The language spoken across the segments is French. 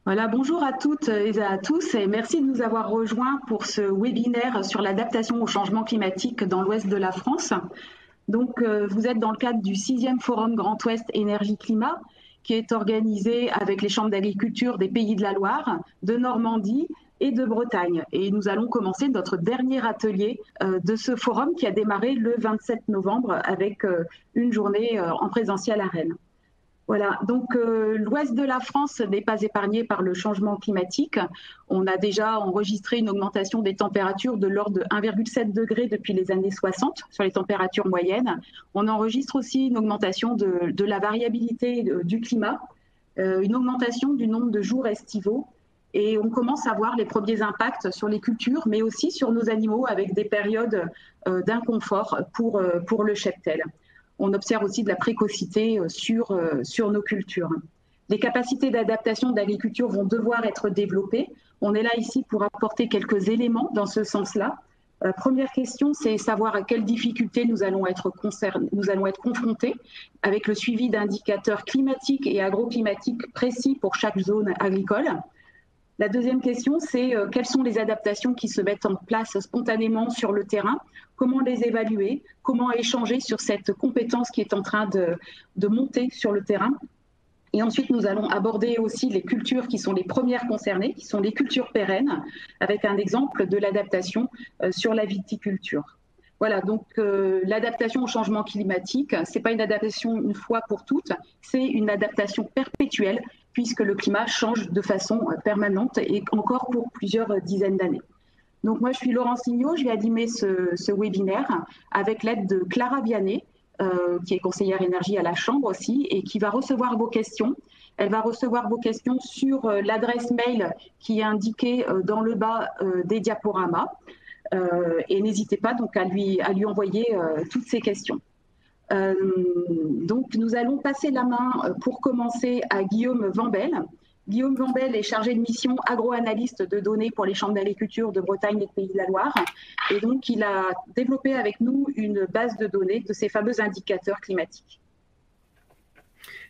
Voilà, bonjour à toutes et à tous et merci de nous avoir rejoints pour ce webinaire sur l'adaptation au changement climatique dans l'ouest de la France. Donc, vous êtes dans le cadre du 6e Forum Grand Ouest Énergie-Climat qui est organisé avec les chambres d'agriculture des Pays de la Loire, de Normandie et de Bretagne. Et nous allons commencer notre dernier atelier de ce forum qui a démarré le 27 novembre avec une journée en présentiel à Rennes. Voilà, donc l'ouest de la France n'est pas épargné par le changement climatique. On a déjà enregistré une augmentation des températures de l'ordre de 1,7 degré depuis les années 60 sur les températures moyennes. On enregistre aussi une augmentation de la variabilité du climat, une augmentation du nombre de jours estivaux. Et on commence à voir les premiers impacts sur les cultures, mais aussi sur nos animaux avec des périodes d'inconfort pour le cheptel. On observe aussi de la précocité sur nos cultures. Les capacités d'adaptation de l'agriculture vont devoir être développées. On est là ici pour apporter quelques éléments dans ce sens-là. Première question, c'est savoir à quelles difficultés nous allons être confrontés avec le suivi d'indicateurs climatiques et agroclimatiques précis pour chaque zone agricole. La deuxième question, c'est quelles sont les adaptations qui se mettent en place spontanément sur le terrain, comment les évaluer, comment échanger sur cette compétence qui est en train de monter sur le terrain. Et ensuite, nous allons aborder aussi les cultures qui sont les premières concernées, qui sont les cultures pérennes, avec un exemple de l'adaptation sur la viticulture. Voilà, donc l'adaptation au changement climatique, ce n'est pas une adaptation une fois pour toutes, c'est une adaptation perpétuelle puisque le climat change de façon permanente et encore pour plusieurs dizaines d'années. Donc moi, je suis Laurence Lignot, je vais animer ce webinaire avec l'aide de Clara Vianney, qui est conseillère énergie à la Chambre aussi, et qui va recevoir vos questions. Elle va recevoir vos questions sur l'adresse mail qui est indiquée dans le bas des diaporamas. Et n'hésitez pas donc à lui envoyer toutes ces questions. Donc nous allons passer la main pour commencer à Guillaume Vambel. Guillaume Vambel est chargé de mission agroanalyste de données pour les chambres d'agriculture de Bretagne et de Pays de la Loire. Et donc il a développé avec nous une base de données de ces fameux indicateurs climatiques.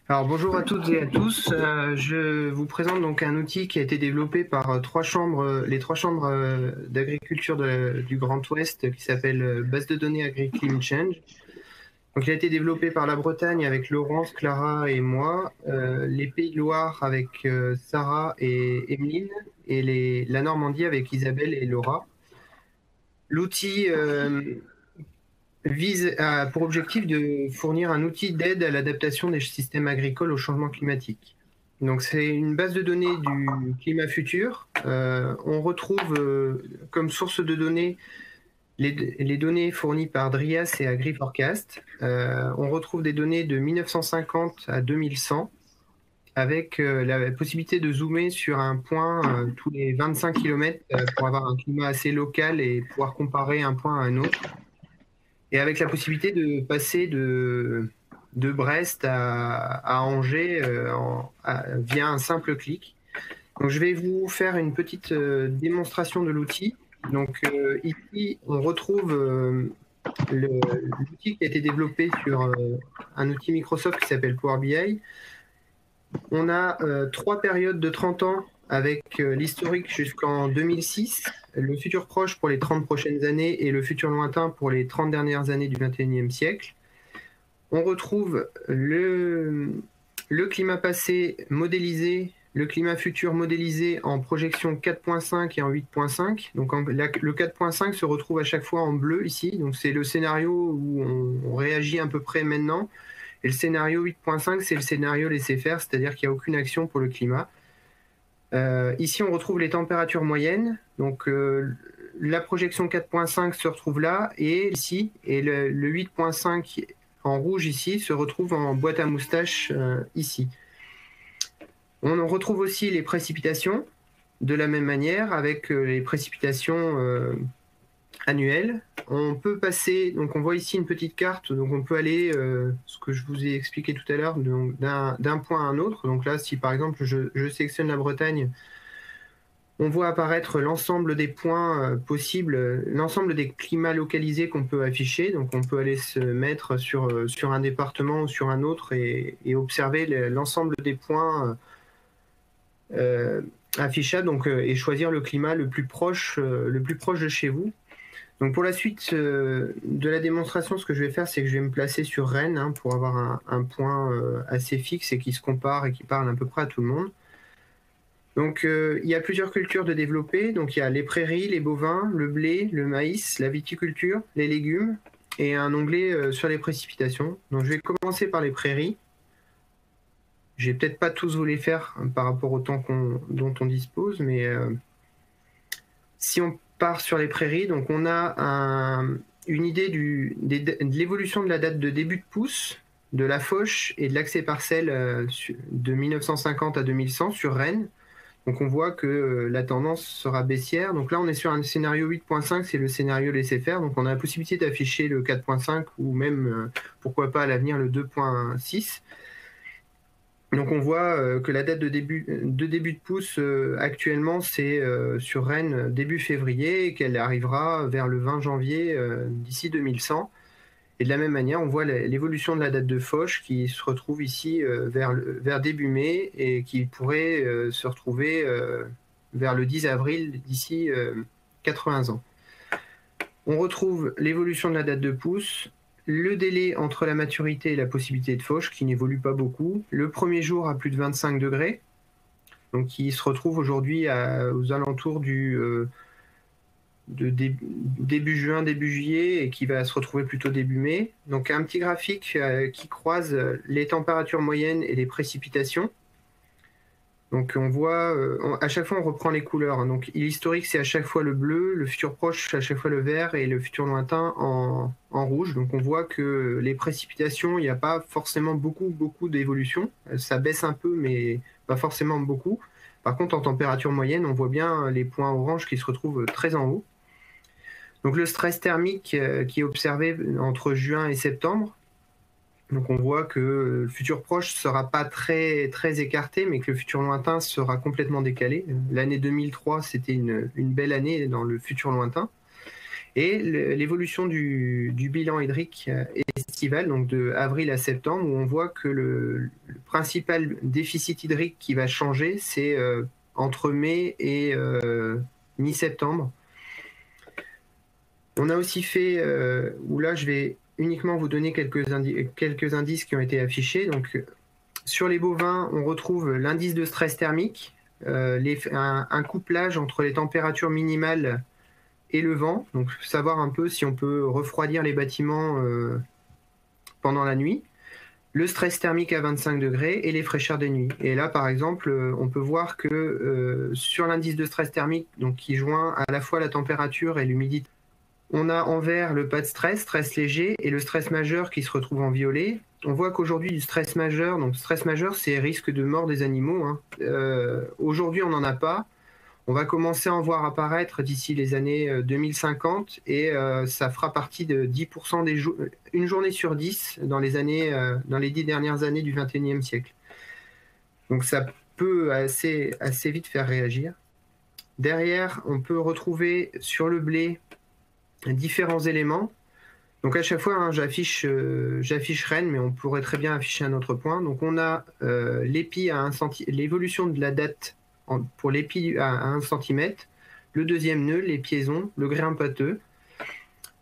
Alors bonjour à toutes et à tous, je vous présente donc un outil qui a été développé par les trois chambres d'agriculture du Grand Ouest qui s'appelle Base de données AgriClim Change. Donc il a été développé par la Bretagne avec Laurence, Clara et moi, les Pays de Loire avec Sarah et Emeline et la Normandie avec Isabelle et Laura. L'outil vise pour objectif de fournir un outil d'aide à l'adaptation des systèmes agricoles au changement climatique. Donc c'est une base de données du climat futur. On retrouve comme source de données les données fournies par Drias et AgriForecast. On retrouve des données de 1950 à 2100 avec la possibilité de zoomer sur un point tous les 25 km pour avoir un climat assez local et pouvoir comparer un point à un autre. Et avec la possibilité de passer de Brest à Angers via un simple clic. Donc, je vais vous faire une petite démonstration de l'outil. Donc, ici, on retrouve l'outil qui a été développé sur un outil Microsoft qui s'appelle Power BI. On a 3 périodes de 30 ans avec l'historique jusqu'en 2006, le futur proche pour les 30 prochaines années et le futur lointain pour les 30 dernières années du 21e siècle. On retrouve le climat passé modélisé, le climat futur modélisé en projection 4.5 et en 8.5. Donc le 4.5 se retrouve à chaque fois en bleu ici. Donc c'est le scénario où on réagit à peu près maintenant. Et le scénario 8.5, c'est le scénario laissé faire, c'est-à-dire qu'il n'y a aucune action pour le climat. Ici, on retrouve les températures moyennes. Donc, la projection 4.5 se retrouve là, et ici, et le 8.5 en rouge ici se retrouve en boîte à moustache ici. On retrouve aussi les précipitations de la même manière avec les précipitations annuelles. On peut passer, donc on voit ici une petite carte, donc on peut aller, ce que je vous ai expliqué tout à l'heure, d'un point à un autre. Donc là, si par exemple je sélectionne la Bretagne, on voit apparaître l'ensemble des points possibles, l'ensemble des climats localisés qu'on peut afficher. Donc on peut aller se mettre sur un département ou sur un autre et observer l'ensemble des points affichable donc, et choisir le climat le plus proche de chez vous. Donc pour la suite de la démonstration, ce que je vais faire, c'est que je vais me placer sur Rennes pour avoir un point assez fixe et qui se compare et qui parle à peu près à tout le monde. Donc il y a plusieurs cultures de développer. Donc il y a les prairies, les bovins, le blé, le maïs, la viticulture, les légumes et un onglet sur les précipitations. Donc je vais commencer par les prairies. Je vais peut-être pas tous vous les faire par rapport au temps dont on dispose, mais si on part sur les prairies, donc on a une idée de l'évolution de la date de début de pousse, de la fauche et de l'accès parcelle de 1950 à 2100 sur Rennes. Donc on voit que la tendance sera baissière. Donc là on est sur un scénario 8.5, c'est le scénario laisser faire. Donc on a la possibilité d'afficher le 4.5 ou même pourquoi pas à l'avenir le 2.6. Donc on voit que la date de début de pousse actuellement c'est sur Rennes début février et qu'elle arrivera vers le 20 janvier d'ici 2100. Et de la même manière, on voit l'évolution de la date de fauche qui se retrouve ici vers début mai et qui pourrait se retrouver vers le 10 avril d'ici 80 ans. On retrouve l'évolution de la date de pousse, le délai entre la maturité et la possibilité de fauche qui n'évolue pas beaucoup, le premier jour à plus de 25 degrés, donc qui se retrouve aujourd'hui aux alentours de début juin, début juillet et qui va se retrouver plutôt début mai. Donc un petit graphique qui croise les températures moyennes et les précipitations. Donc on voit, à chaque fois on reprend les couleurs. Donc l'historique c'est à chaque fois le bleu, le futur proche à chaque fois le vert et le futur lointain en rouge. Donc on voit que les précipitations, il n'y a pas forcément beaucoup d'évolution. Ça baisse un peu mais pas forcément beaucoup. Par contre en température moyenne, on voit bien les points orange qui se retrouvent très en haut. Donc le stress thermique qui est observé entre juin et septembre. Donc on voit que le futur proche ne sera pas très écarté, mais que le futur lointain sera complètement décalé. L'année 2003, c'était une belle année dans le futur lointain. Et l'évolution du bilan hydrique estival, donc de avril à septembre, où on voit que le principal déficit hydrique qui va changer, c'est entre mai et mi-septembre. On a aussi fait, où là je vais uniquement vous donner quelques indices qui ont été affichés. Donc, sur les bovins, on retrouve l'indice de stress thermique, un couplage entre les températures minimales et le vent. Donc, savoir un peu si on peut refroidir les bâtiments pendant la nuit. Le stress thermique à 25 degrés et les fraîcheurs des nuits. Et là, par exemple, on peut voir que sur l'indice de stress thermique, donc qui joint à la fois la température et l'humidité, on a en vert le pas de stress léger, et le stress majeur qui se retrouve en violet. On voit qu'aujourd'hui, du stress majeur, donc stress majeur, c'est risque de mort des animaux. Aujourd'hui, on n'en a pas. On va commencer à en voir apparaître d'ici les années 2050, et ça fera partie de 10% des jours, une journée sur 10 dans les 10 dernières années du 21e siècle. Donc ça peut assez vite faire réagir. Derrière, on peut retrouver sur le blé différents éléments. Donc à chaque fois, j'affiche Rennes, mais on pourrait très bien afficher un autre point. Donc on a l'épi à 1 cm, l'évolution de la date pour l'épi à 1 cm, le deuxième nœud, les piaisons, le grain pâteux.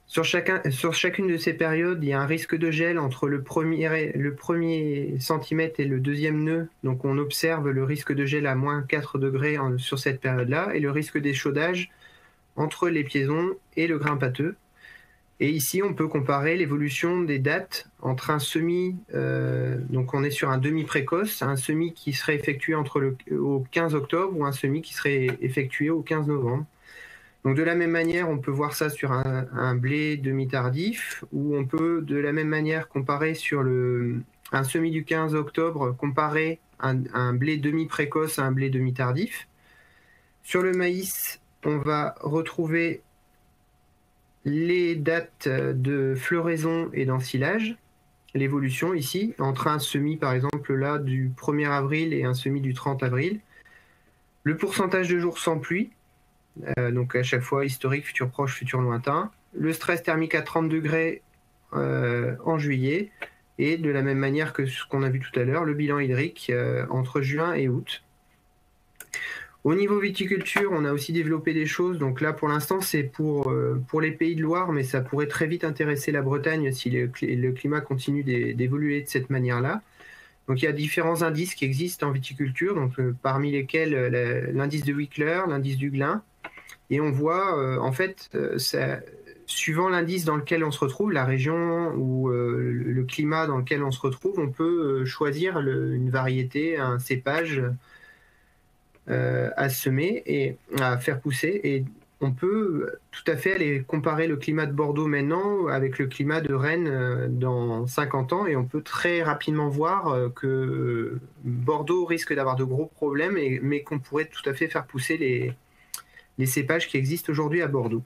Sur chacune de ces périodes, il y a un risque de gel entre le premier centimètre et le deuxième nœud. Donc on observe le risque de gel à moins 4 degrés sur cette période-là, et le risque d'échaudage entre les piaisons et le grain pâteux. Et ici, on peut comparer l'évolution des dates entre un semis, donc on est sur un demi précoce, un semis qui serait effectué au 15 octobre ou un semis qui serait effectué au 15 novembre. Donc de la même manière, on peut voir ça sur un blé demi-tardif, ou on peut de la même manière comparer sur un semis du 15 octobre, comparer un blé demi-précoce à un blé demi-tardif. Sur le maïs, on va retrouver les dates de floraison et d'ensilage, l'évolution ici, entre un semis par exemple là du 1er avril et un semis du 30 avril. Le pourcentage de jours sans pluie, donc à chaque fois historique, futur proche, futur lointain. Le stress thermique à 30 degrés en juillet, et de la même manière que ce qu'on a vu tout à l'heure, le bilan hydrique entre juin et août. Au niveau viticulture, on a aussi développé des choses. Donc là, pour l'instant, c'est pour les Pays de Loire, mais ça pourrait très vite intéresser la Bretagne si le climat continue d'évoluer de cette manière-là. Donc il y a différents indices qui existent en viticulture, donc, parmi lesquels l'indice de Wickler, l'indice du Glin. Et on voit, en fait, suivant l'indice dans lequel on se retrouve, la région ou le climat dans lequel on se retrouve, on peut choisir une variété, un cépage à semer et à faire pousser. Et on peut tout à fait aller comparer le climat de Bordeaux maintenant avec le climat de Rennes dans 50 ans, et on peut très rapidement voir que Bordeaux risque d'avoir de gros problèmes, mais qu'on pourrait tout à fait faire pousser les cépages qui existent aujourd'hui à Bordeaux.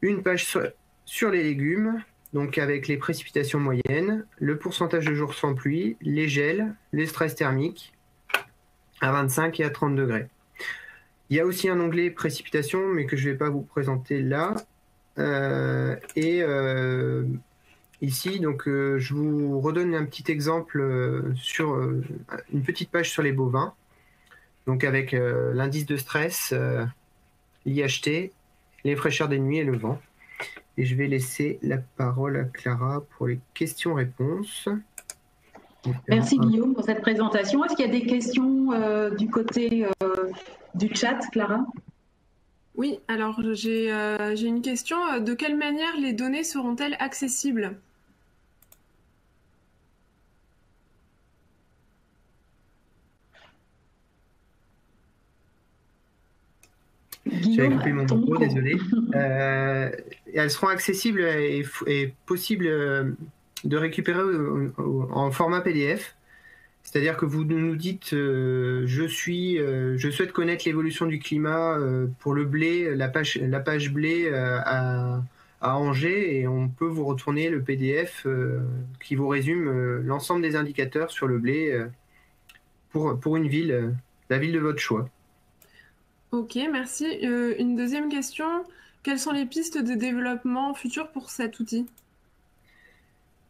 Une page sur les légumes, donc avec les précipitations moyennes, le pourcentage de jours sans pluie, les gels, les stress thermiques à 25 et à 30 degrés. Il y a aussi un onglet précipitations, mais que je ne vais pas vous présenter là. Ici, donc, je vous redonne un petit exemple sur une petite page sur les bovins, donc avec l'indice de stress, l'IHT, les fraîcheurs des nuits et le vent. Et je vais laisser la parole à Clara pour les questions-réponses. Merci Guillaume pour cette présentation. Est-ce qu'il y a des questions du côté du chat, Clara? Oui, alors j'ai une question. De quelle manière les données seront-elles accessibles? J'avais coupé mon micro, désolé. Elles seront accessibles et possibles de récupérer en format PDF. C'est-à-dire que vous nous dites je souhaite connaître l'évolution du climat pour le blé, la page blé à Angers, et on peut vous retourner le PDF qui vous résume l'ensemble des indicateurs sur le blé pour une ville, la ville de votre choix. Ok, merci. Une deuxième question. Quelles sont les pistes de développement futures pour cet outil?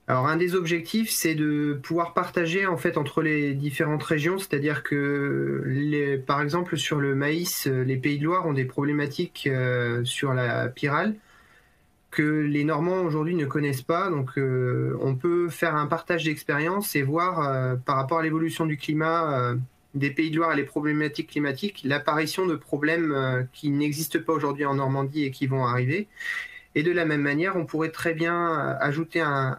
Alors, un des objectifs, c'est de pouvoir partager en fait entre les différentes régions, c'est-à-dire que, par exemple, sur le maïs, les Pays de Loire ont des problématiques sur la pyrale que les Normands aujourd'hui ne connaissent pas. Donc, on peut faire un partage d'expérience et voir par rapport à l'évolution du climat des Pays de Loire et les problématiques climatiques, l'apparition de problèmes qui n'existent pas aujourd'hui en Normandie et qui vont arriver. Et de la même manière, on pourrait très bien ajouter un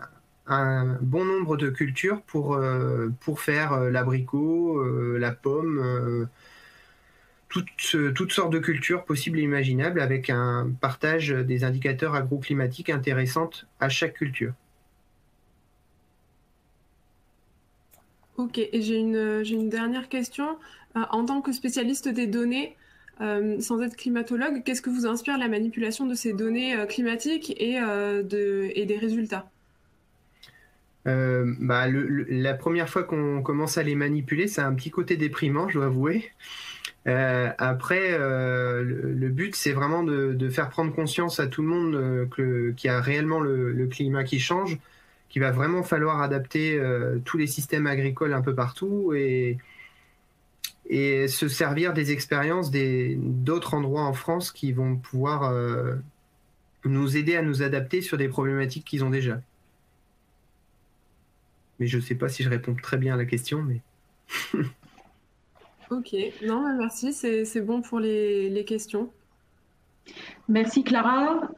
bon nombre de cultures pour faire l'abricot, la pomme, toutes sortes de cultures possibles et imaginables, avec un partage des indicateurs agroclimatiques intéressants à chaque culture. Ok, et j'ai une dernière question. En tant que spécialiste des données, sans être climatologue, qu'est-ce que vous inspire la manipulation de ces données climatiques et des résultats? La première fois qu'on commence à les manipuler, c'est un petit côté déprimant, je dois avouer. Après, le but, c'est vraiment de faire prendre conscience à tout le monde qu'il y a réellement le climat qui change, qu'il va vraiment falloir adapter tous les systèmes agricoles un peu partout et se servir des expériences d'autres endroits en France qui vont pouvoir nous aider à nous adapter sur des problématiques qu'ils ont déjà. Mais je ne sais pas si je réponds très bien à la question, mais... Ok, non, merci, c'est bon pour les questions. Merci Clara.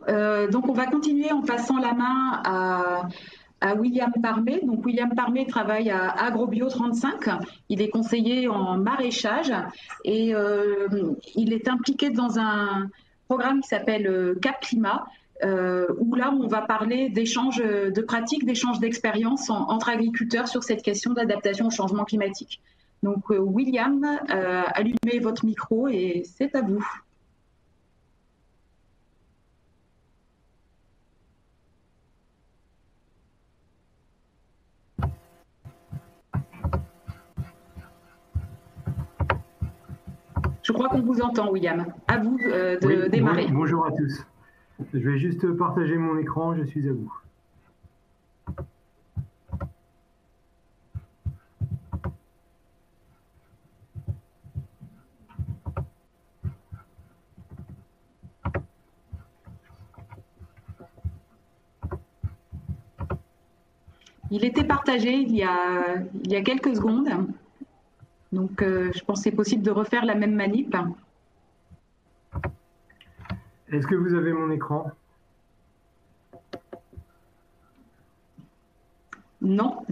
Donc on va continuer en passant la main à William Parmé. Donc William Parmé travaille à Agrobio 35. Il est conseiller en maraîchage et il est impliqué dans un programme qui s'appelle Cap Climat, où là on va parler d'échanges de pratiques, d'échanges d'expériences entre agriculteurs sur cette question d'adaptation au changement climatique. Donc William, allumez votre micro et c'est à vous. Je crois qu'on vous entend, William. À vous de démarrer. Bonjour à tous. Je vais juste partager mon écran, je suis à vous. Il était partagé il y a quelques secondes. Donc, je pense que c'est possible de refaire la même manip. Est-ce que vous avez mon écran? Non.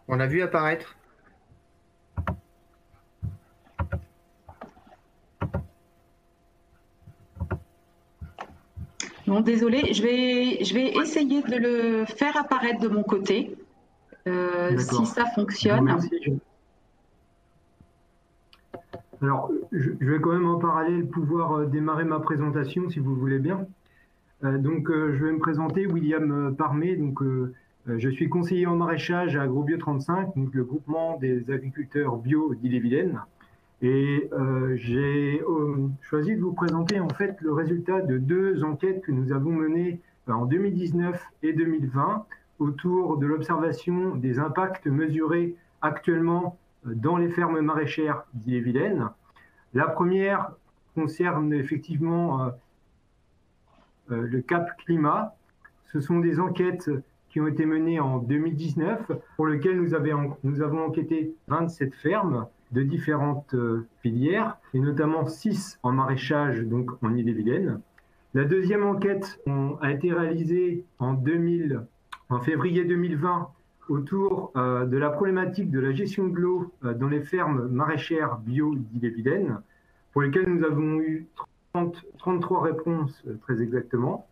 On l'a vu apparaître. Non, désolé, je vais essayer de le faire apparaître de mon côté, si ça fonctionne. Merci. Alors, je vais quand même en parallèle pouvoir démarrer ma présentation, si vous voulez bien. Donc, je vais me présenter, William Parmé. Donc, je suis conseiller en maraîchage à AgroBio 35, donc le groupement des agriculteurs bio d'Ille-et-Vilaine. Et j'ai choisi de vous présenter en fait le résultat de 2 enquêtes que nous avons menées en 2019 et 2020 autour de l'observation des impacts mesurés actuellement dans les fermes maraîchères d'Ille-et-Vilaine. La première concerne effectivement le cap climat. Ce sont des enquêtes qui ont été menées en 2019 pour lesquelles nous avons enquêté 27 fermes de différentes filières, et notamment 6 en maraîchage, donc en Ille-et-Vilaine. La deuxième enquête a été réalisée en février 2020 autour de la problématique de la gestion de l'eau dans les fermes maraîchères bio d'Ille-et-Vilaine, pour lesquelles nous avons eu 33 réponses très exactement.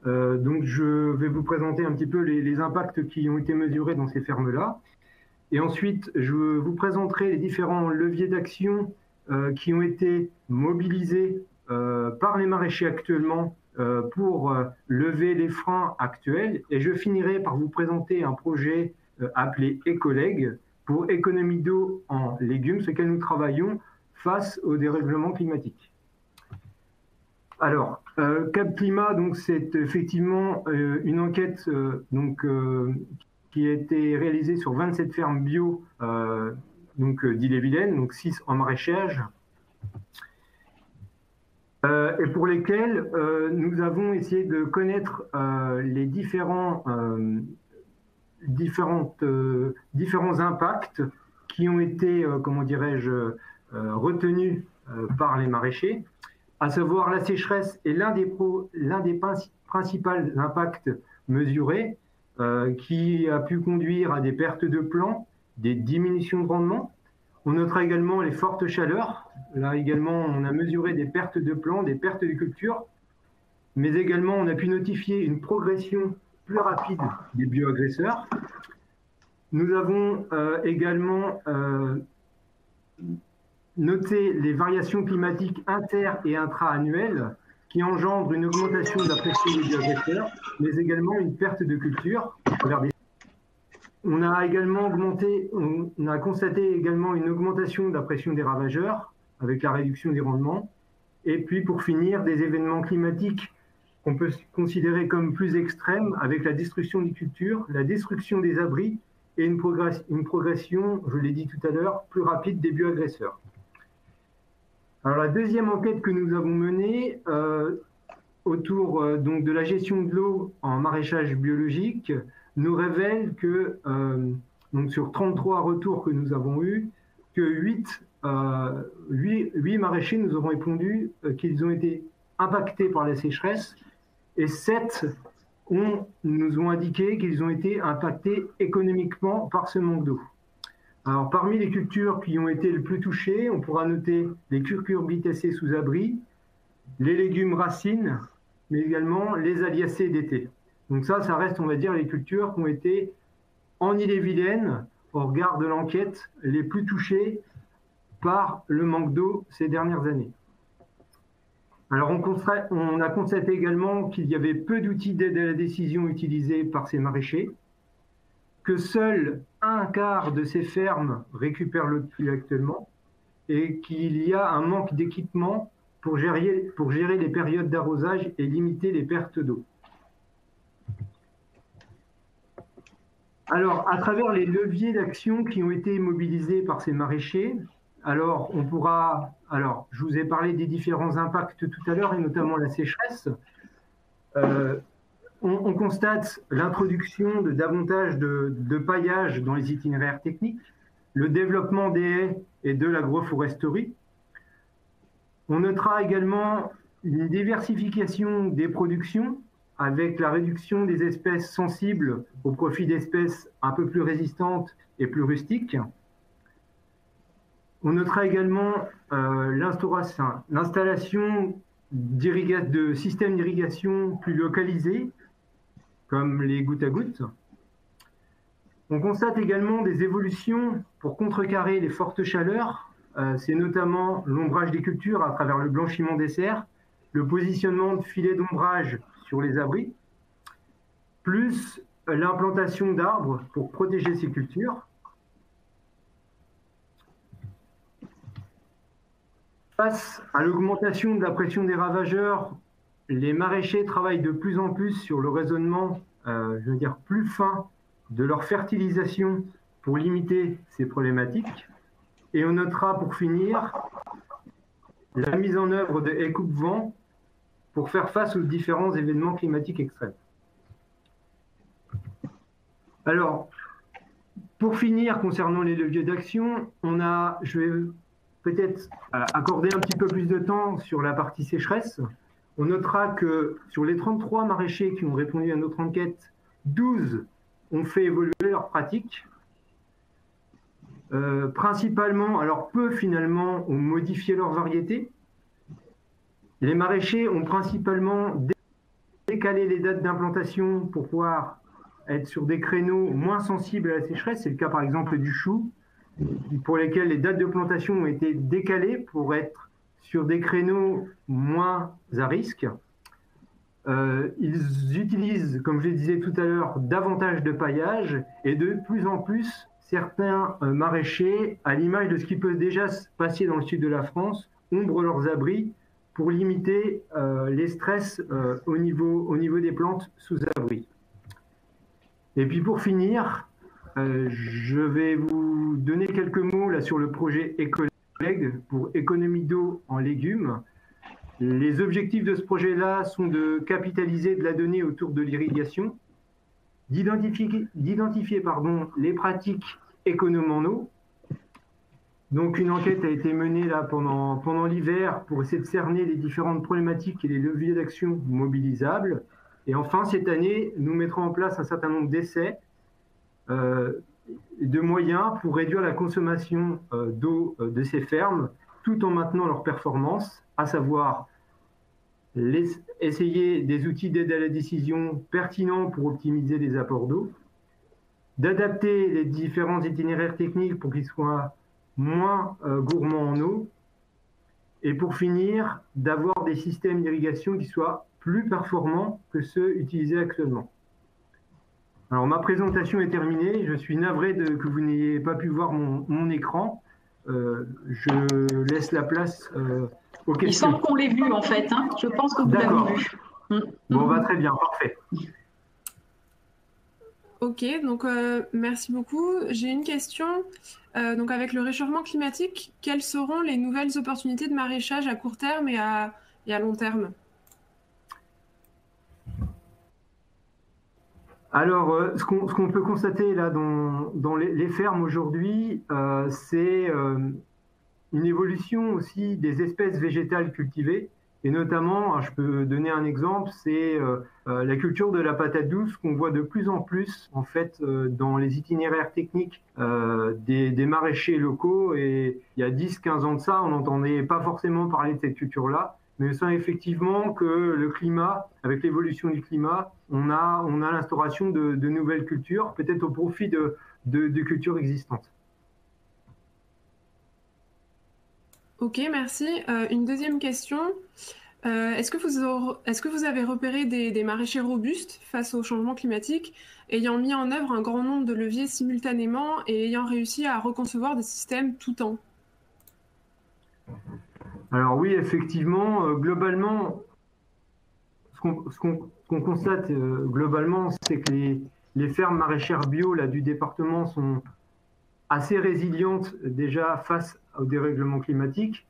Donc je vais vous présenter un petit peu les impacts qui ont été mesurés dans ces fermes-là. Et ensuite, je vous présenterai les différents leviers d'action qui ont été mobilisés par les maraîchers actuellement pour lever les freins actuels. Et je finirai par vous présenter un projet appelé Écolègue pour économie d'eau en légumes, sur lequel nous travaillons face au dérèglement climatique. Alors, Cap Climat, donc c'est effectivement une enquête qui a été réalisée sur 27 fermes bio d'Ille-et-Vilaine, donc 6 en maraîchage, et pour lesquelles nous avons essayé de connaître les différents impacts qui ont été, comment dirais-je, retenus par les maraîchers, à savoir la sécheresse est l'un des principaux impacts mesurés, qui a pu conduire à des pertes de plants, des diminutions de rendement. On notera également les fortes chaleurs. Là également, on a mesuré des pertes de plants, des pertes de culture, mais également on a pu notifier une progression plus rapide des bioagresseurs. Nous avons également noté les variations climatiques inter- et intra-annuelles qui engendrent une augmentation de la pression des bioagresseurs, mais également une perte de culture. On a constaté également une augmentation de la pression des ravageurs avec la réduction des rendements. Et puis pour finir, des événements climatiques qu'on peut considérer comme plus extrêmes avec la destruction des cultures, la destruction des abris et une progression, je l'ai dit tout à l'heure, plus rapide des bioagresseurs. Alors la deuxième enquête que nous avons menée autour donc de la gestion de l'eau en maraîchage biologique nous révèle que donc sur 33 retours que nous avons eus, que 8 maraîchers nous auront répondu qu'ils ont été impactés par la sécheresse et 7 nous ont indiqué qu'ils ont été impactés économiquement par ce manque d'eau. Alors, parmi les cultures qui ont été les plus touchées, on pourra noter les cucurbitacées sous abri, les légumes racines, mais également les aliacées d'été. Donc ça reste, on va dire, les cultures qui ont été en Ille-et-Vilaine, au regard de l'enquête, les plus touchées par le manque d'eau ces dernières années. Alors, on a constaté également qu'il y avait peu d'outils d'aide à la décision utilisés par ces maraîchers, que seul un quart de ces fermes récupèrent l'eau de pluie actuellement et qu'il y a un manque d'équipement pour gérer les périodes d'arrosage et limiter les pertes d'eau. Alors, à travers les leviers d'action qui ont été mobilisés par ces maraîchers, Alors, je vous ai parlé des différents impacts tout à l'heure, et notamment la sécheresse. On constate l'introduction de davantage de paillage dans les itinéraires techniques, le développement des haies et de l'agroforesterie. On notera également une diversification des productions avec la réduction des espèces sensibles au profit d'espèces un peu plus résistantes et plus rustiques. On notera également l'installation de systèmes d'irrigation plus localisés, comme les gouttes à gouttes. On constate également des évolutions pour contrecarrer les fortes chaleurs. C'est notamment l'ombrage des cultures à travers le blanchiment des serres, le positionnement de filets d'ombrage sur les abris, plus l'implantation d'arbres pour protéger ces cultures. Face à l'augmentation de la pression des ravageurs, les maraîchers travaillent de plus en plus sur le raisonnement, plus fin de leur fertilisation pour limiter ces problématiques. Et on notera pour finir la mise en œuvre de haies coupe-vent pour faire face aux différents événements climatiques extrêmes. Alors, pour finir, concernant les leviers d'action, je vais peut-être accorder un petit peu plus de temps sur la partie sécheresse. On notera que sur les 33 maraîchers qui ont répondu à notre enquête, 12 ont fait évoluer leurs pratiques. Principalement, alors peu finalement, ont modifié leur variété. Les maraîchers ont principalement décalé les dates d'implantation pour pouvoir être sur des créneaux moins sensibles à la sécheresse. C'est le cas par exemple du chou, pour lesquels les dates de plantation ont été décalées pour être sur des créneaux moins à risque. Ils utilisent, comme je le disais tout à l'heure, davantage de paillage et de plus en plus, certains maraîchers, à l'image de ce qui peut déjà se passer dans le sud de la France, ombrent leurs abris pour limiter les stress au niveau des plantes sous abri. Et puis pour finir, je vais vous donner quelques mots là, sur le projet Écoleg pour économie d'eau en légumes. Les objectifs de ce projet-là sont de capitaliser de la donnée autour de l'irrigation, d'identifier les pratiques économes en eau. Donc une enquête a été menée là pendant l'hiver pour essayer de cerner les différentes problématiques et les leviers d'action mobilisables. Et enfin, cette année, nous mettrons en place un certain nombre d'essais de moyens pour réduire la consommation d'eau de ces fermes, tout en maintenant leur performance, à savoir essayer des outils d'aide à la décision pertinents pour optimiser les apports d'eau, d'adapter les différents itinéraires techniques pour qu'ils soient moins gourmands en eau, et pour finir, d'avoir des systèmes d'irrigation qui soient plus performants que ceux utilisés actuellement. Alors ma présentation est terminée, je suis navré que vous n'ayez pas pu voir mon écran. Je laisse la place aux questions. Il semble qu'on l'ait vu en fait, hein. Je pense que vous l'avez vu. Bon, très bien, parfait. Ok, donc merci beaucoup. J'ai une question. Donc avec le réchauffement climatique, quelles seront les nouvelles opportunités de maraîchage à court terme et à long terme? Alors, ce qu'on peut constater là dans les fermes aujourd'hui, c'est une évolution aussi des espèces végétales cultivées. Et notamment, je peux donner un exemple, c'est la culture de la patate douce qu'on voit de plus en plus en fait dans les itinéraires techniques des maraîchers locaux. Et il y a 10-15 ans de ça, on n'entendait pas forcément parler de cette culture-là. Mais on sent effectivement que le climat, avec l'évolution du climat, on a l'instauration de nouvelles cultures, peut-être au profit de cultures existantes. Ok, merci. Une deuxième question. Est-ce que vous avez repéré des maraîchers robustes face au changement climatique, ayant mis en œuvre un grand nombre de leviers simultanément et ayant réussi à reconcevoir des systèmes tout temps? Alors oui, effectivement, globalement, ce qu'on constate globalement, c'est que les fermes maraîchères bio là, du département sont assez résilientes déjà face au dérèglement climatique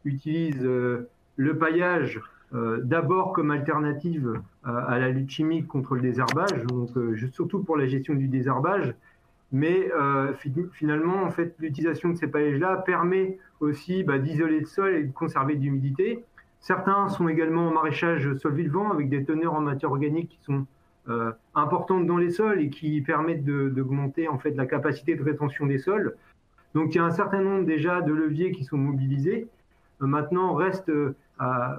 utilisent le paillage d'abord comme alternative à la lutte chimique contre le désherbage, donc surtout pour la gestion du désherbage. Mais finalement, en fait, l'utilisation de ces paillages-là permet aussi d'isoler le sol et de conserver de l'humidité. Certains sont également en maraîchage sol-vivant avec des teneurs en matière organique qui sont importantes dans les sols et qui permettent d'augmenter en fait la capacité de rétention des sols. Donc il y a un certain nombre déjà de leviers qui sont mobilisés. Maintenant, reste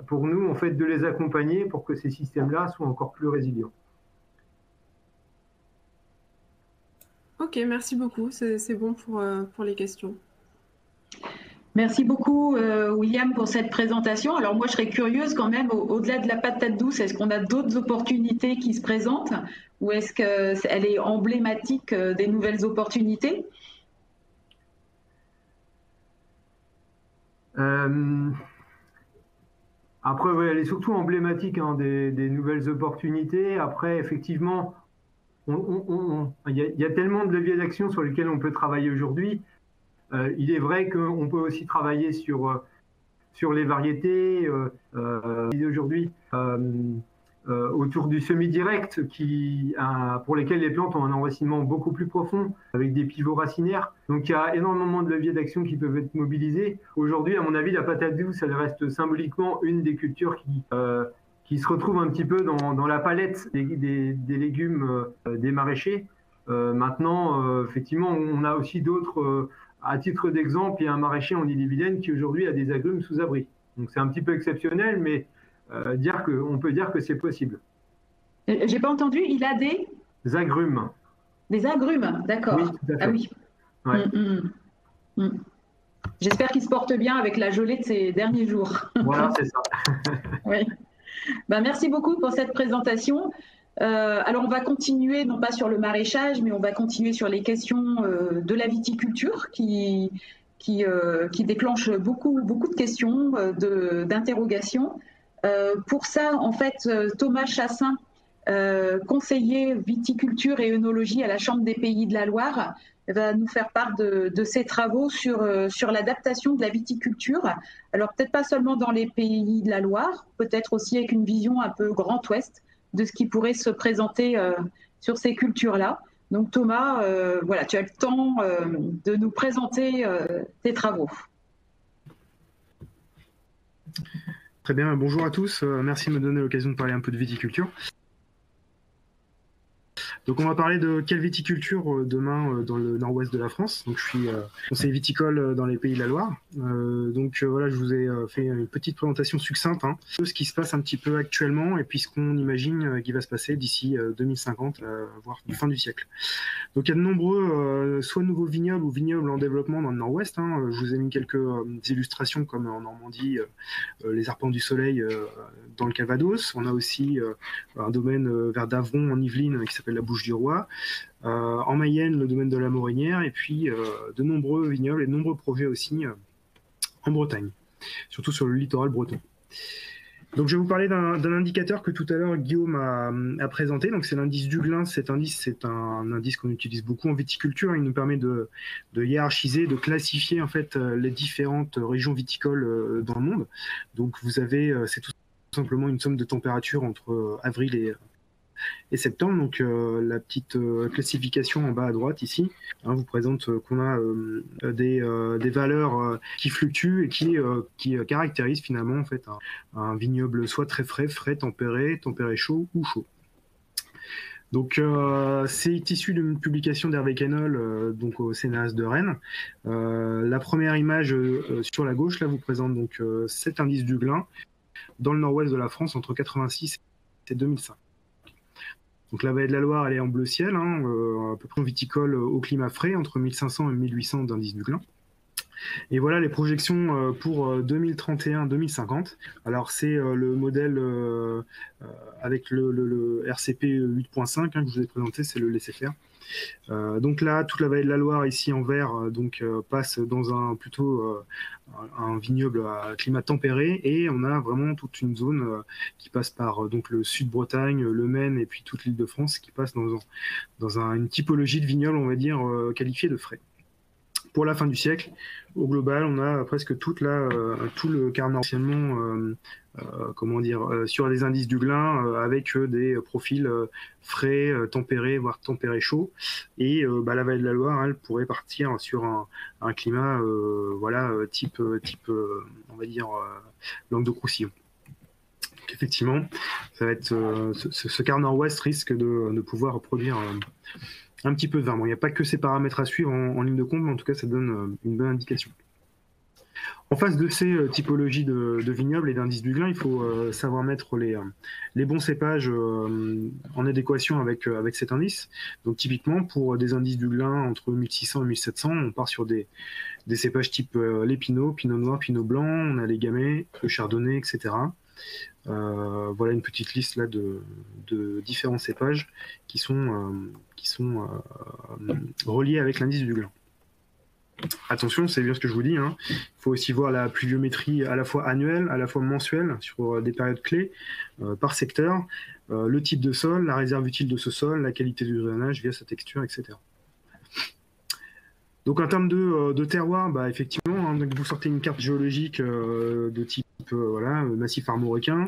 pour nous en fait de les accompagner pour que ces systèmes-là soient encore plus résilients. Ok, merci beaucoup. C'est bon pour les questions. Merci beaucoup, William, pour cette présentation. Alors moi, je serais curieuse quand même, au-delà de la patate douce, est-ce qu'on a d'autres opportunités qui se présentent ou est-ce qu'elle est emblématique des nouvelles opportunités? Après, ouais, elle est surtout emblématique des nouvelles opportunités. Après, effectivement, il y a tellement de leviers d'action sur lesquels on peut travailler aujourd'hui. Il est vrai qu'on peut aussi travailler sur les variétés aujourd'hui autour du semi-direct pour lesquels les plantes ont un enracinement beaucoup plus profond avec des pivots racinaires. Donc il y a énormément de leviers d'action qui peuvent être mobilisés. Aujourd'hui, à mon avis, la patate douce, elle reste symboliquement une des cultures qui se retrouve un petit peu dans la palette des légumes des maraîchers. Maintenant, effectivement, on a aussi d'autres... à titre d'exemple, il y a un maraîcher en Ille-et-Vilaine qui aujourd'hui a des agrumes sous abri. Donc c'est un petit peu exceptionnel, mais on peut dire que c'est possible. J'ai pas entendu, il a des agrumes. Des agrumes, d'accord. Oui, tout à fait. Ah oui. Ouais. J'espère qu'il se porte bien avec la gelée de ces derniers jours. Voilà, c'est ça. Oui. Merci beaucoup pour cette présentation. Alors on va continuer, non pas sur le maraîchage, mais on va continuer sur les questions de la viticulture qui déclenchent beaucoup de questions, d'interrogations. Pour ça, en fait, Thomas Chassin, conseiller viticulture et œnologie à la Chambre des Pays de la Loire, va nous faire part de ses travaux sur l'adaptation de la viticulture. Alors peut-être pas seulement dans les Pays de la Loire, peut-être aussi avec une vision un peu Grand Ouest de ce qui pourrait se présenter sur ces cultures-là. Donc Thomas, voilà, tu as le temps de nous présenter tes travaux. Très bien, bonjour à tous. Merci de me donner l'occasion de parler un peu de viticulture. Donc on va parler de quelle viticulture demain dans le nord-ouest de la France. Donc je suis conseiller viticole dans les Pays de la Loire. Voilà, je vous ai fait une petite présentation succincte de ce qui se passe un petit peu actuellement et puis ce qu'on imagine qui va se passer d'ici 2050, voire du fin du siècle. Donc il y a de nombreux, soit nouveaux vignobles ou vignobles en développement dans le nord-ouest. Je vous ai mis quelques illustrations comme en Normandie, les Arpents du Soleil dans le Calvados. On a aussi un domaine vers d'Avron en Yvelines qui s'appelle la Bouche du Roi, en Mayenne le domaine de la Morinière et puis de nombreux vignobles et de nombreux projets aussi en Bretagne, surtout sur le littoral breton. Donc je vais vous parler d'un indicateur que tout à l'heure Guillaume a présenté, donc c'est l'indice Duglin. Cet indice, c'est un indice qu'on utilise beaucoup en viticulture. Il nous permet de hiérarchiser, de classifier en fait les différentes régions viticoles dans le monde. Donc vous avez, c'est tout simplement une somme de température entre avril et septembre. Donc la petite classification en bas à droite ici vous présente qu'on a des valeurs qui fluctuent et qui caractérisent finalement en fait un vignoble soit très frais, tempéré chaud ou chaud. Donc c'est issu d'une publication d'Hervé Quennol donc au CNRS de Rennes. La première image sur la gauche là vous présente donc cet indice Duglin dans le nord-ouest de la France entre 86 et 2005. Donc la vallée de la Loire, elle est en bleu ciel, à peu près viticole au climat frais, entre 1500 et 1800 d'indice Duglin. Et voilà les projections pour 2031-2050. Alors c'est le modèle avec le RCP 8.5 que je vous ai présenté, c'est le laisser-faire. Donc là, toute la vallée de la Loire ici en vert passe dans un vignoble à climat tempéré et on a vraiment toute une zone qui passe par donc le sud-Bretagne, le Maine et puis toute l'Île-de-France qui passe dans une typologie de vignoble, on va dire, qualifiée de frais. pour la fin du siècle, au global, on a presque tout le quart nord anciennement, sur les indices du Glin, avec des profils frais, tempérés, voire tempérés chauds. Et la vallée de la Loire, elle pourrait partir sur un climat, type on va dire, Languedoc-Roussillon. Donc, effectivement, ça va être ce quart nord-ouest risque de pouvoir produire un petit peu de vin. Bon, il n'y a pas que ces paramètres à suivre en ligne de compte, mais en tout cas, ça donne une bonne indication. En face de ces typologies de vignobles et d'indices du Glin, il faut savoir mettre les bons cépages en adéquation avec cet indice. Donc typiquement, pour des indices du Glin entre 1600 et 1700, on part sur des cépages type les Pinot, Pinot Noir, Pinot Blanc, on a les Gamay, le Chardonnay, etc. Voilà une petite liste là de différents cépages qui sont reliés avec l'indice du Glin. Attention, c'est bien ce que je vous dis, hein. Il faut aussi voir la pluviométrie à la fois annuelle, à la fois mensuelle, sur des périodes clés, par secteur, le type de sol, la réserve utile de ce sol, la qualité du drainage via sa texture, etc. Donc en termes de terroir, effectivement, hein, vous sortez une carte géologique de type massif armoricain,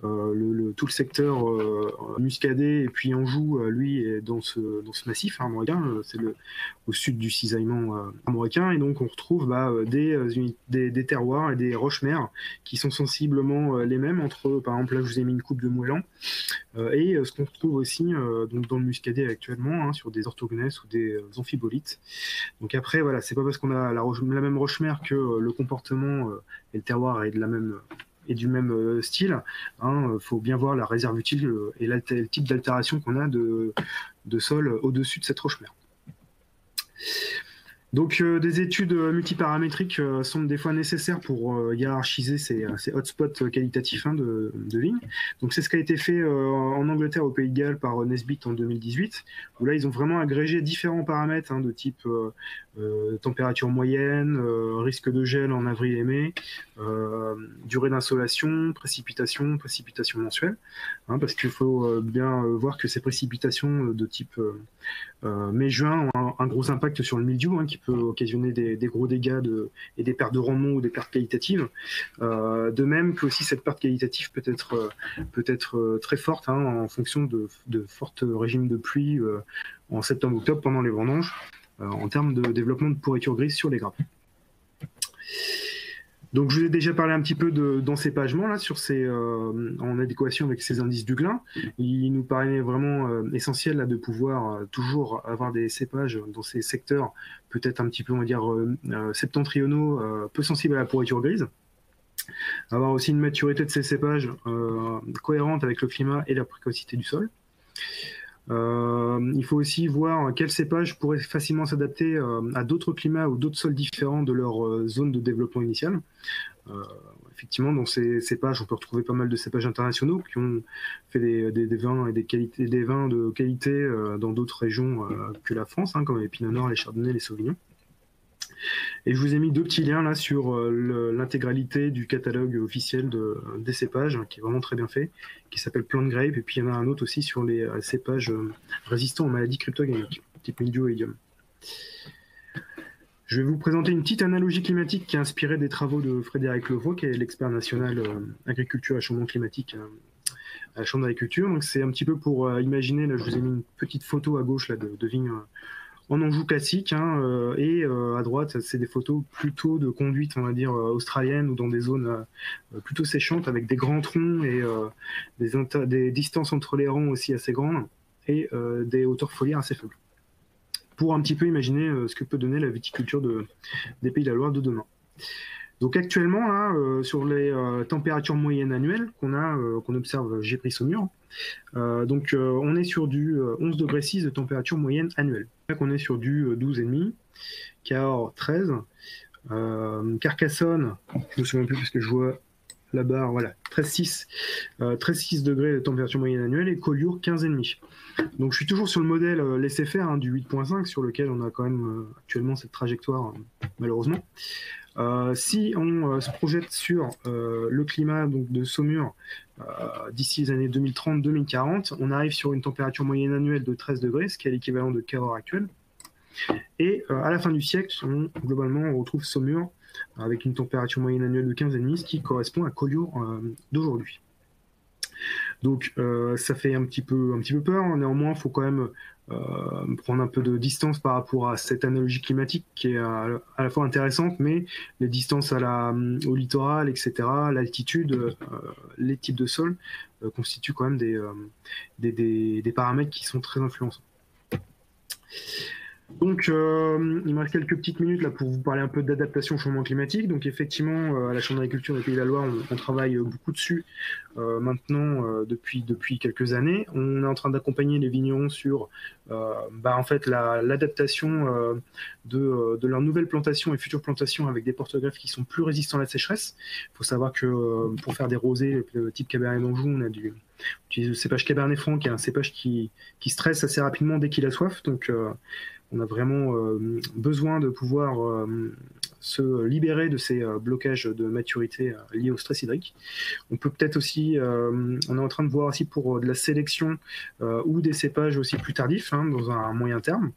tout le secteur muscadet et puis Anjou, lui, est dans ce massif armoricain, c'est au sud du cisaillement armoricain, et donc on retrouve des terroirs et des roches-mères qui sont sensiblement les mêmes entre, par exemple, là je vous ai mis une coupe de moellons, et ce qu'on retrouve aussi donc dans le muscadet actuellement, hein, sur des orthogneiss ou des amphibolites. Donc après, voilà, c'est pas parce qu'on a la même roche-mère que le comportement et le terroir est du même style. Faut bien voir la réserve utile et le type d'altération qu'on a de sol au-dessus de cette roche-mère. Donc des études multiparamétriques sont des fois nécessaires pour hiérarchiser ces hotspots qualitatifs de vignes. Donc c'est ce qui a été fait en Angleterre, au Pays de Galles, par Nesbitt en 2018, où là ils ont vraiment agrégé différents paramètres de type température moyenne, risque de gel en avril et mai, durée d'insolation, précipitation mensuelle, parce qu'il faut bien voir que ces précipitations de type mai-juin ont un gros impact sur le mildiou, qui peut occasionner des gros dégâts et des pertes de rendement ou des pertes qualitatives. De même que aussi cette perte qualitative peut être très forte en fonction de forts régimes de pluie en septembre-octobre pendant les vendanges, en termes de développement de pourriture grise sur les grappes. Donc je vous ai déjà parlé un petit peu d'encépagement là, en adéquation avec ces indices du Glin. Il nous paraît vraiment essentiel là, de pouvoir toujours avoir des cépages dans ces secteurs peut-être un petit peu, on va dire, septentrionaux, peu sensibles à la pourriture grise. Avoir aussi une maturité de ces cépages cohérente avec le climat et la précocité du sol. Il faut aussi voir quels cépages pourraient facilement s'adapter à d'autres climats ou d'autres sols différents de leur zone de développement initial. Effectivement, dans ces cépages, on peut retrouver pas mal de cépages internationaux qui ont fait des vins et des vins de qualité dans d'autres régions que la France, comme les Pinot Noir, les Chardonnay, les Sauvignons. Et je vous ai mis deux petits liens là sur l'intégralité du catalogue officiel des cépages, qui est vraiment très bien fait, qui s'appelle Plant Grape, et puis il y en a un autre aussi sur les cépages résistants aux maladies cryptogamiques, type mildiou et idium. Je vais vous présenter une petite analogie climatique qui est inspirée des travaux de Frédéric Levaux, qui est l'expert national agriculture et changement climatique à la Chambre d'agriculture. Donc c'est un petit peu pour imaginer, là je vous ai mis une petite photo à gauche là, de vignes en Anjou classique, et à droite, c'est des photos plutôt de conduite, on va dire, australienne, ou dans des zones plutôt séchantes, avec des grands troncs et des distances entre les rangs aussi assez grandes, et des hauteurs foliaires assez faibles. Pour un petit peu imaginer ce que peut donner la viticulture des Pays de la Loire de demain. Donc actuellement, là, sur les températures moyennes annuelles qu'on observe Gépry-Saumur, on est sur du 11,6 degrés de température moyenne annuelle. Là, on est sur du 12,5, Cahors 13, Carcassonne, je ne me souviens plus parce que je vois la barre, voilà, 13,6 degrés de température moyenne annuelle, et Collioure 15,5. Donc je suis toujours sur le modèle laissé faire du 8.5, sur lequel on a quand même actuellement cette trajectoire, malheureusement. Si on se projette sur le climat donc, de Saumur d'ici les années 2030-2040, on arrive sur une température moyenne annuelle de 13 degrés, ce qui est l'équivalent de Cahors actuel. Et à la fin du siècle, globalement, on retrouve Saumur avec une température moyenne annuelle de 15,5, ce qui correspond à Collioure d'aujourd'hui. Donc ça fait un petit peu peur. Néanmoins, il faut quand même prendre un peu de distance par rapport à cette analogie climatique qui est à la fois intéressante, mais les distances au littoral, etc., l'altitude, les types de sol constituent quand même des paramètres qui sont très influençants. Donc, il me reste quelques petites minutes là pour vous parler un peu d'adaptation au changement climatique. Donc, effectivement, à la Chambre d'agriculture des Pays de la Loire, on travaille beaucoup dessus maintenant depuis quelques années. On est en train d'accompagner les vignerons sur en fait, l'adaptation de leurs nouvelles plantations et futures plantations avec des porte-greffes qui sont plus résistants à la sécheresse. Il faut savoir que pour faire des rosés type Cabernet d'Anjou, on utilise le cépage Cabernet Franc, qui est un cépage qui stresse assez rapidement dès qu'il a soif. Donc, on a vraiment besoin de pouvoir se libérer de ces blocages de maturité liés au stress hydrique. On peut peut-être aussi, on est en train de voir aussi pour de la sélection ou des cépages aussi plus tardifs dans un moyen terme.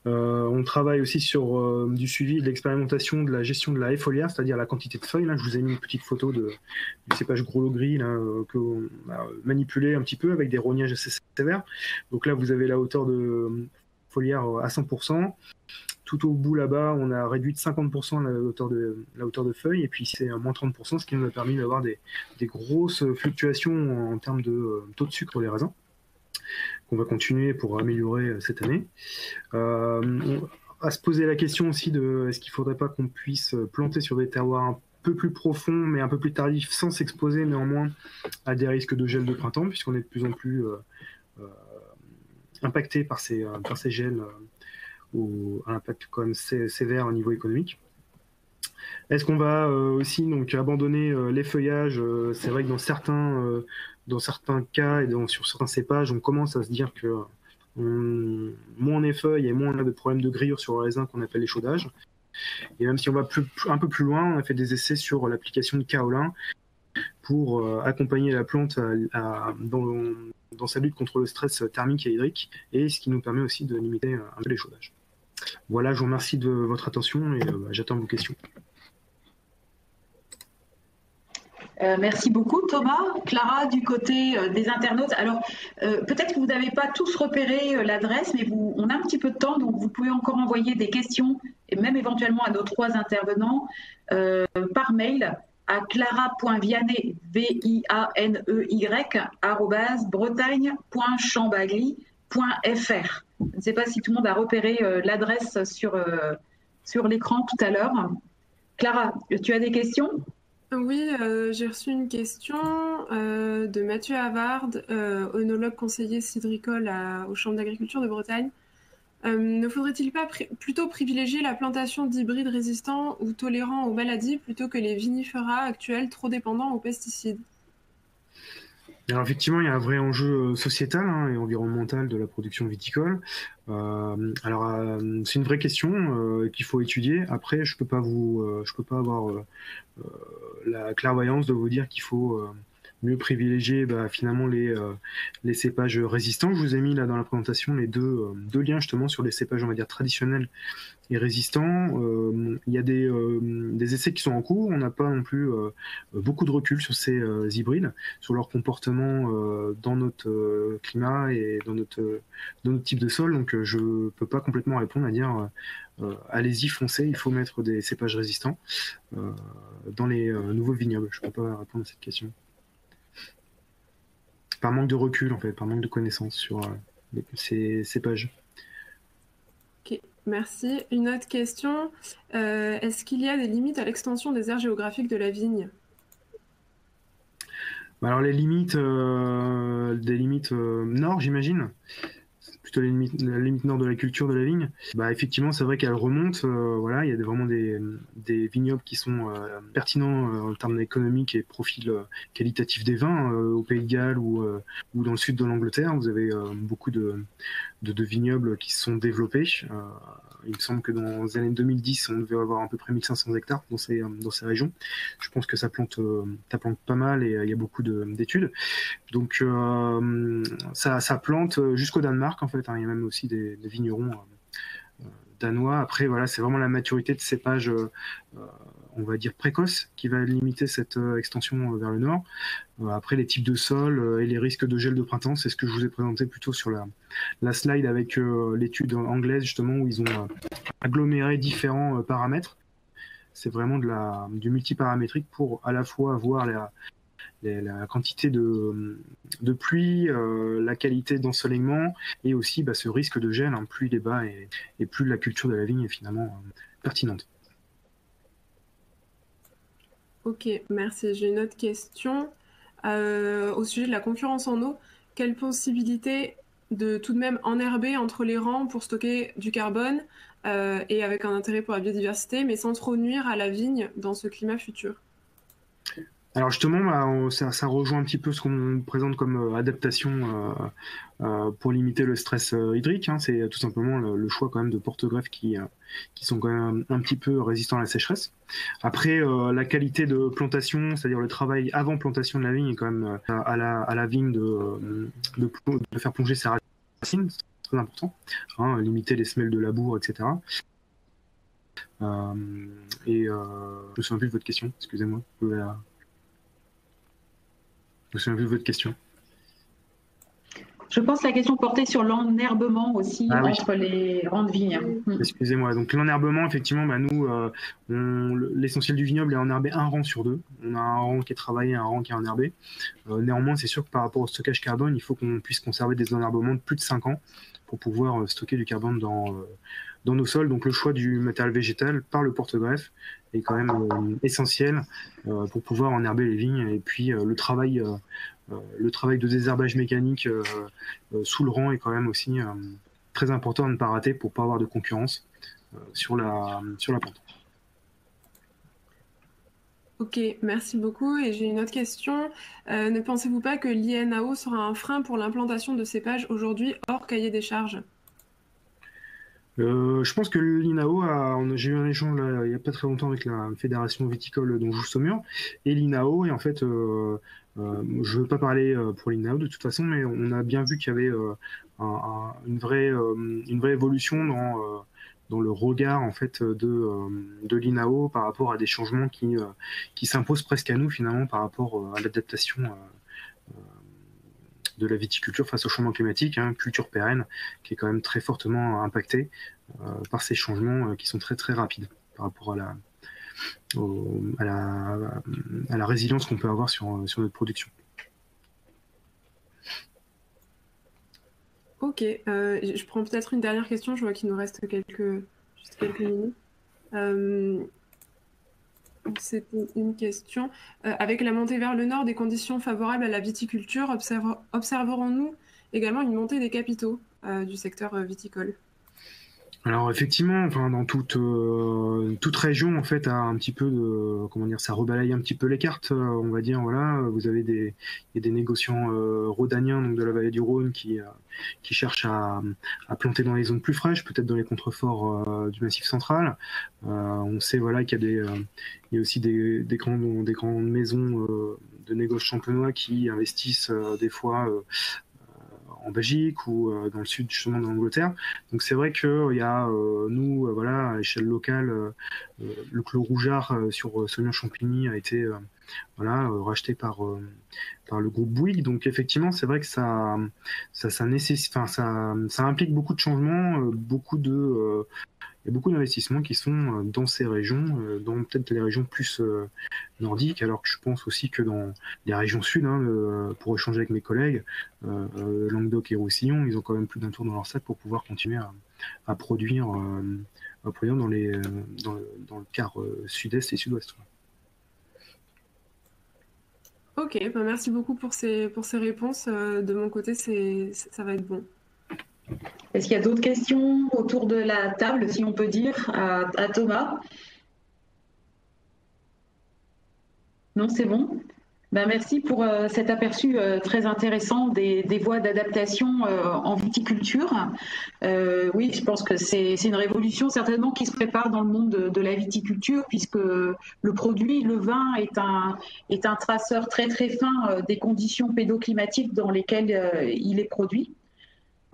On travaille aussi sur du suivi de l'expérimentation de la gestion de la haie foliaire, c'est-à-dire la quantité de feuilles. Là, je vous ai mis une petite photo du cépage Gros Gris qu'on a manipulé un petit peu avec des rognages assez sévères. Donc là, vous avez la hauteur de foliaire à 100%. Tout au bout là-bas, on a réduit de 50% la hauteur de feuilles, et puis c'est moins 30%, ce qui nous a permis d'avoir des grosses fluctuations en termes de taux de sucre pour les raisins, qu'on va continuer pour améliorer cette année. À se poser la question aussi de est-ce qu'il ne faudrait pas qu'on puisse planter sur des terroirs un peu plus profonds, mais un peu plus tardifs, sans s'exposer néanmoins à des risques de gel de printemps, puisqu'on est de plus en plus impacté par ces gels à impact quand même sévère au niveau économique. Est-ce qu'on va aussi donc abandonner les feuillages? C'est vrai que dans certains cas et sur certains cépages, on commence à se dire que moins on est feuilles et moins on a de problèmes de grillure sur le raisin qu'on appelle l'échaudage. Et même si on va un peu plus loin, on a fait des essais sur l'application de kaolin pour accompagner la plante dans sa lutte contre le stress thermique et hydrique, et ce qui nous permet aussi de limiter un peu l'échaudage. Voilà, je vous remercie de votre attention et j'attends vos questions. Merci beaucoup Thomas. Clara, du côté des internautes, alors peut-être que vous n'avez pas tous repéré l'adresse, mais on a un petit peu de temps, donc vous pouvez encore envoyer des questions, et même éventuellement à nos 3 intervenants, par mail à clara.vianney, @bretagne.chambagly.fr. Je ne sais pas si tout le monde a repéré l'adresse sur l'écran tout à l'heure. Clara, tu as des questions ? Oui, j'ai reçu une question de Mathieu Havard, œnologue conseiller cidricole aux chambres d'agriculture de Bretagne. Ne faudrait-il pas plutôt privilégier la plantation d'hybrides résistants ou tolérants aux maladies plutôt que les vinifera actuels trop dépendants aux pesticides? Alors effectivement, il y a un vrai enjeu sociétal et environnemental de la production viticole. C'est une vraie question qu'il faut étudier. Après, je peux pas avoir la clairvoyance de vous dire qu'il faut mieux privilégier finalement les cépages résistants. Je vous ai mis là dans la présentation les deux liens justement sur les cépages, on va dire, traditionnels et résistants. Il y a des essais qui sont en cours. On n'a pas non plus beaucoup de recul sur ces hybrides, sur leur comportement dans notre climat et dans notre type de sol. Donc je ne peux pas complètement répondre à dire allez-y, foncez, il faut mettre des cépages résistants dans les nouveaux vignobles. Je ne peux pas répondre à cette question. Par manque de recul, en fait, par manque de connaissances sur ces cépages. Ok, merci. Une autre question. Est-ce qu'il y a des limites à l'extension des aires géographiques de la vigne? Alors les limites, nord, j'imagine. Plutôt la limite nord de la culture de la vigne. Effectivement, c'est vrai qu'elle remonte. Il y a vraiment des vignobles qui sont pertinents en termes économiques et profil qualitatif des vins. Au Pays de Galles ou dans le sud de l'Angleterre, vous avez beaucoup de vignobles qui se sont développés. Il me semble que dans les années 2010, on devait avoir à peu près 1500 hectares dans ces régions. Je pense que ça plante pas mal et il y a beaucoup d'études. Donc ça plante jusqu'au Danemark en fait. fait, hein. Il y a même aussi des vignerons danois. Après, voilà, c'est vraiment la maturité de cépage, on va dire précoce, qui va limiter cette extension vers le nord. Après, les types de sols et les risques de gel de printemps, c'est ce que je vous ai présenté plutôt sur la slide avec l'étude anglaise, justement, où ils ont aggloméré différents paramètres. C'est vraiment du multiparamétrique pour à la fois voir la quantité de pluie, la qualité d'ensoleillement et aussi ce risque de gel. Hein. Plus il est bas et plus la culture de la vigne est finalement pertinente. Ok, merci. J'ai une autre question au sujet de la concurrence en eau. Quelle possibilité de tout de même enherber entre les rangs pour stocker du carbone et avec un intérêt pour la biodiversité, mais sans trop nuire à la vigne dans ce climat futur? Alors justement, ça rejoint un petit peu ce qu'on présente comme adaptation pour limiter le stress hydrique. Hein. C'est tout simplement le choix quand même de porte-greffes qui sont quand même un petit peu résistants à la sécheresse. Après, la qualité de plantation, c'est-à-dire le travail avant plantation de la vigne, est quand même à la vigne de faire plonger ses racines, c'est très important. Hein, limiter les semelles de labour, etc. Je me souviens plus de votre question, excusez-moi. Je me souviens plus de votre question. Je pense que la question portait sur l'enherbement aussi entre les rangs de vignes. Excusez-moi. Donc l'enherbement, effectivement, nous, l'essentiel du vignoble est enherbé un rang sur deux. On a un rang qui est travaillé, un rang qui est enherbé. Néanmoins, c'est sûr que par rapport au stockage carbone, il faut qu'on puisse conserver des enherbements de plus de 5 ans pour pouvoir stocker du carbone dans nos sols. Donc le choix du matériel végétal par le porte-greffe est quand même essentiel pour pouvoir enherber les vignes. Et puis le travail de désherbage mécanique sous le rang est quand même aussi très important à ne pas rater pour ne pas avoir de concurrence sur la plante. Ok, merci beaucoup. Et j'ai une autre question. Ne pensez-vous pas que l'INAO sera un frein pour l'implantation de cépages aujourd'hui hors cahier des charges? Je pense que l'INAO, j'ai eu un échange là, il n'y a pas très longtemps avec la fédération viticole dont je joue Saumur, et l'INAO, et en fait, je ne veux pas parler pour l'INAO de toute façon, mais on a bien vu qu'il y avait une vraie évolution dans le regard en fait de l'INAO par rapport à des changements qui s'imposent presque à nous finalement par rapport à l'adaptation de la viticulture face au changement climatique, hein, culture pérenne, qui est quand même très fortement impactée par ces changements qui sont très très rapides par rapport à la résilience qu'on peut avoir sur notre production. Ok, je prends peut-être une dernière question, je vois qu'il nous reste juste quelques minutes. C'était une question. Avec la montée vers le nord des conditions favorables à la viticulture, observerons-nous également une montée des capitaux du secteur viticole? Alors effectivement, dans toute région en fait a un petit peu ça rebalaye un petit peu les cartes. On va dire voilà, vous avez il y a des négociants rhodaniens donc de la vallée du Rhône qui cherchent à planter dans les zones plus fraîches, peut-être dans les contreforts du Massif central. On sait voilà qu'il y a aussi des grandes maisons de négoce champenois qui investissent des fois en Belgique ou dans le sud justement de l'Angleterre. Donc c'est vrai qu'il y a nous voilà à l'échelle locale le Clos Rougeard sur Saumur-Champigny a été racheté par le groupe Bouygues. Donc effectivement c'est vrai que ça implique beaucoup de changements, il y a beaucoup d'investissements qui sont dans ces régions, dans peut-être les régions plus nordiques, alors que je pense aussi que dans les régions sud, pour échanger avec mes collègues, Languedoc et Roussillon, ils ont quand même plus d'un tour dans leur sac pour pouvoir continuer à produire dans le quart sud-est et sud-ouest. Ok, merci beaucoup pour ces réponses. De mon côté, ça va être bon. Est-ce qu'il y a d'autres questions autour de la table, si on peut dire, à Thomas? Non, c'est bon. Merci pour cet aperçu très intéressant des voies d'adaptation en viticulture. Oui, je pense que c'est une révolution certainement qui se prépare dans le monde de la viticulture, puisque le produit, le vin, est un traceur très très fin des conditions pédoclimatiques dans lesquelles il est produit.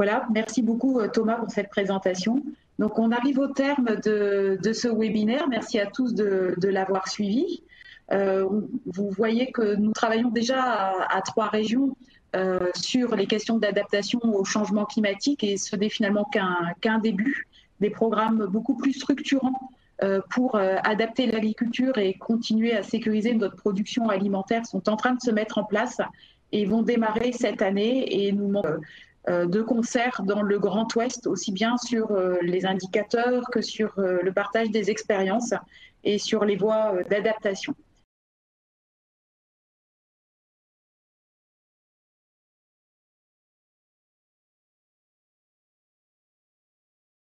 Voilà, merci beaucoup Thomas pour cette présentation. Donc on arrive au terme de ce webinaire. Merci à tous de l'avoir suivi. Vous voyez que nous travaillons déjà à 3 régions sur les questions d'adaptation au changement climatique et ce n'est finalement qu'un début. Des programmes beaucoup plus structurants pour adapter l'agriculture et continuer à sécuriser notre production alimentaire sont en train de se mettre en place et vont démarrer cette année et nous de concert dans le Grand Ouest, aussi bien sur les indicateurs que sur le partage des expériences et sur les voies d'adaptation.